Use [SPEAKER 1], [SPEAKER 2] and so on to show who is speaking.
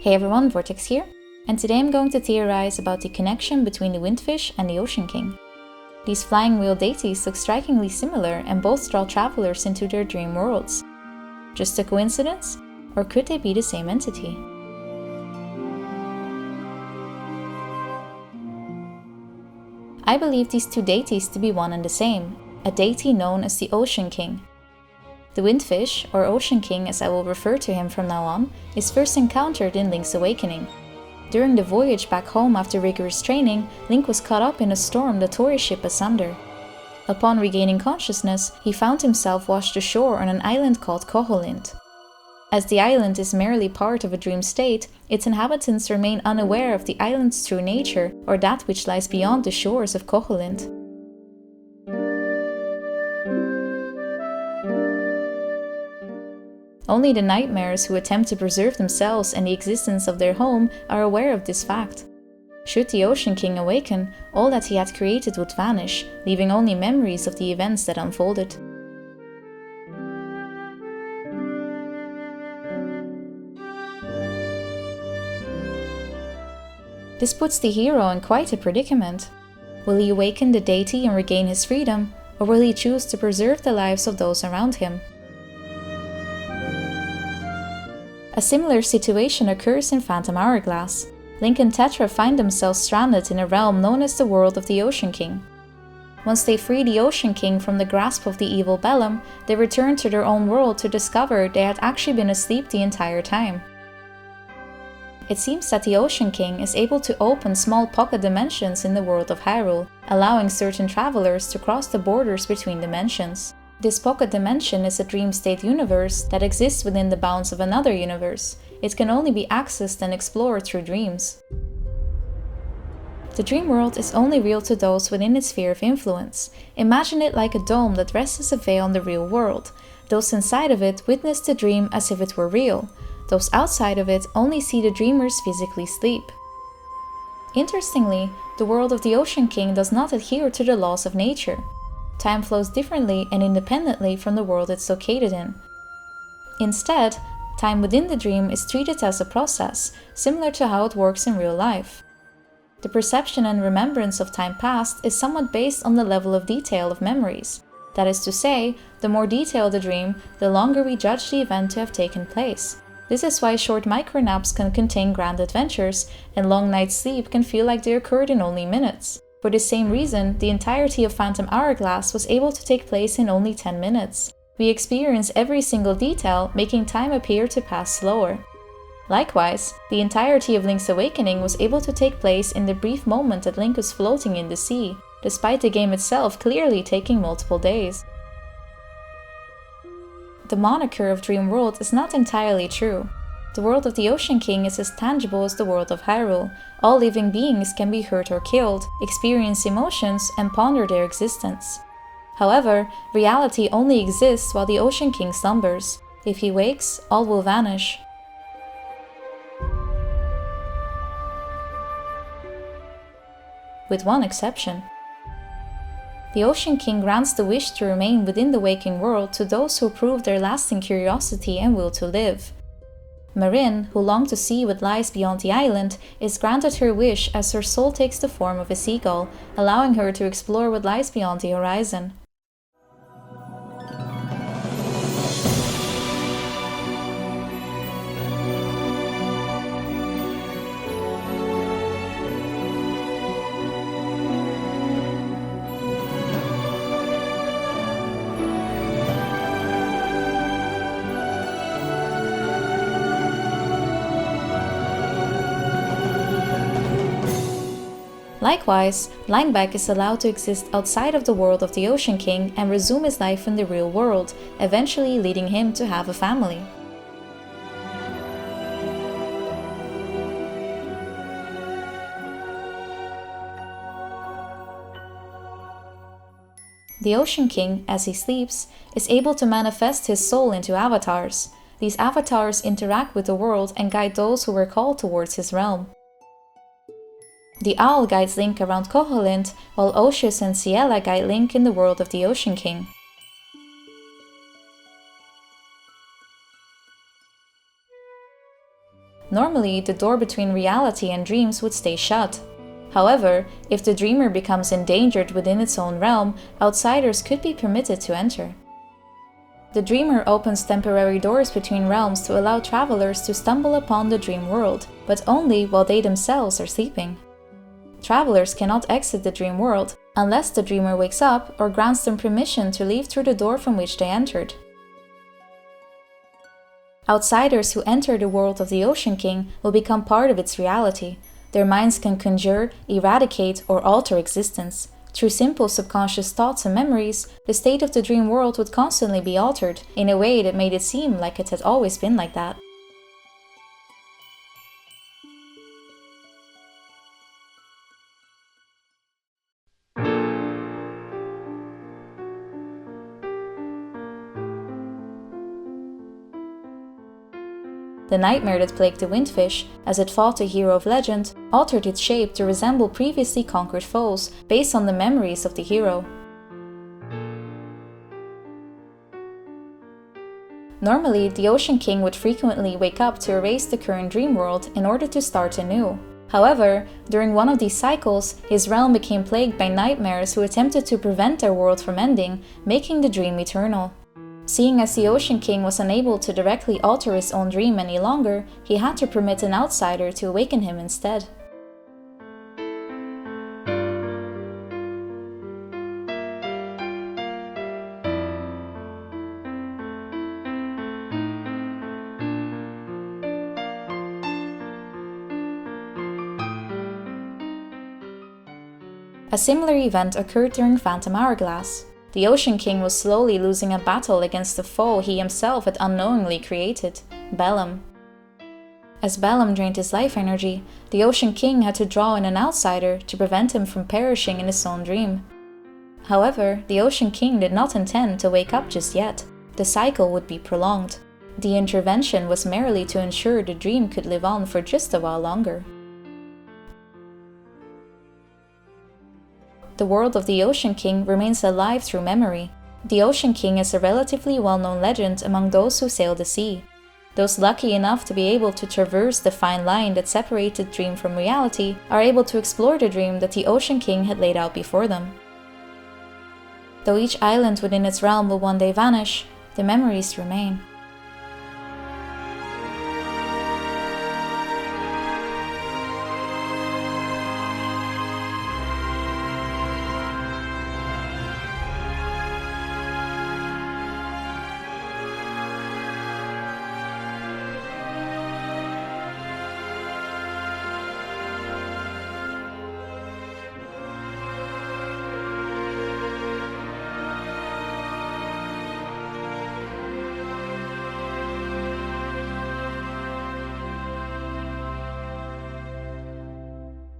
[SPEAKER 1] Hey everyone, Vortex here, and today I'm going to theorize about the connection between the Windfish and the Ocean King. These flying wheel deities look strikingly similar and both draw travelers into their dream worlds. Just a coincidence? Or could they be the same entity? I believe these two deities to be one and the same, a deity known as the Ocean King. The Windfish, or Ocean King as I will refer to him from now on, is first encountered in Link's awakening. During the voyage back home after rigorous training, Link was caught up in a storm that tore his ship asunder. Upon regaining consciousness, he found himself washed ashore on an island called Koholint. As the island is merely part of a dream state, its inhabitants remain unaware of the island's true nature or that which lies beyond the shores of Koholint. Only the nightmares who attempt to preserve themselves and the existence of their home are aware of this fact. Should the Ocean King awaken, all that he had created would vanish, leaving only memories of the events that unfolded. This puts the hero in quite a predicament. Will he awaken the deity and regain his freedom, or will he choose to preserve the lives of those around him? A similar situation occurs in Phantom Hourglass. Link and Tetra find themselves stranded in a realm known as the world of the Ocean King. Once they free the Ocean King from the grasp of the evil Bellum, they return to their own world to discover they had actually been asleep the entire time. It seems that the Ocean King is able to open small pocket dimensions in the world of Hyrule, allowing certain travelers to cross the borders between dimensions. This pocket dimension is a dream state universe that exists within the bounds of another universe. It can only be accessed and explored through dreams. The dream world is only real to those within its sphere of influence. Imagine it like a dome that rests as a veil on the real world. Those inside of it witness the dream as if it were real. Those outside of it only see the dreamers physically sleep. Interestingly, the world of the Ocean King does not adhere to the laws of nature. Time flows differently and independently from the world it's located in. Instead, time within the dream is treated as a process, similar to how it works in real life. The perception and remembrance of time past is somewhat based on the level of detail of memories. That is to say, the more detailed the dream, the longer we judge the event to have taken place. This is why short micronaps can contain grand adventures, and long nights' sleep can feel like they occurred in only minutes. For the same reason, the entirety of Phantom Hourglass was able to take place in only 10 minutes. We experience every single detail, making time appear to pass slower. Likewise, the entirety of Link's awakening was able to take place in the brief moment that Link was floating in the sea, despite the game itself clearly taking multiple days. The moniker of Dream World is not entirely true. The world of the Ocean King is as tangible as the world of Hyrule. All living beings can be hurt or killed, experience emotions, and ponder their existence. However, reality only exists while the Ocean King slumbers. If he wakes, all will vanish. With one exception. The Ocean King grants the wish to remain within the waking world to those who prove their lasting curiosity and will to live. Marin, who longed to see what lies beyond the island, is granted her wish as her soul takes the form of a seagull, allowing her to explore what lies beyond the horizon. Likewise, Lineback is allowed to exist outside of the world of the Ocean King and resume his life in the real world, eventually leading him to have a family. The Ocean King, as he sleeps, is able to manifest his soul into avatars. These avatars interact with the world and guide those who were called towards his realm. The owl guides Link around Koholint, while Oceus and Ciela guide Link in the world of the Ocean King. Normally, the door between reality and dreams would stay shut. However, if the dreamer becomes endangered within its own realm, outsiders could be permitted to enter. The dreamer opens temporary doors between realms to allow travelers to stumble upon the dream world, but only while they themselves are sleeping. Travelers cannot exit the dream world unless the dreamer wakes up or grants them permission to leave through the door from which they entered. Outsiders who enter the world of the Ocean King will become part of its reality. Their minds can conjure, eradicate, or alter existence. Through simple subconscious thoughts and memories, the state of the dream world would constantly be altered in a way that made it seem like it had always been like that. The nightmare that plagued the windfish, as it fought a hero of legend, altered its shape to resemble previously conquered foes, based on the memories of the hero. Normally, the Ocean King would frequently wake up to erase the current dream world in order to start anew. However, during one of these cycles, his realm became plagued by nightmares who attempted to prevent their world from ending, making the dream eternal. Seeing as the Ocean King was unable to directly alter his own dream any longer, he had to permit an outsider to awaken him instead. A similar event occurred during Phantom Hourglass. The Ocean King was slowly losing a battle against the foe he himself had unknowingly created, Bellum. As Bellum drained his life energy, the Ocean King had to draw in an outsider to prevent him from perishing in his own dream. However, the Ocean King did not intend to wake up just yet. The cycle would be prolonged. The intervention was merely to ensure the dream could live on for just a while longer. The world of the Ocean King remains alive through memory. The Ocean King is a relatively well-known legend among those who sail the sea. Those lucky enough to be able to traverse the fine line that separated dream from reality are able to explore the dream that the Ocean King had laid out before them. Though each island within its realm will one day vanish, the memories remain.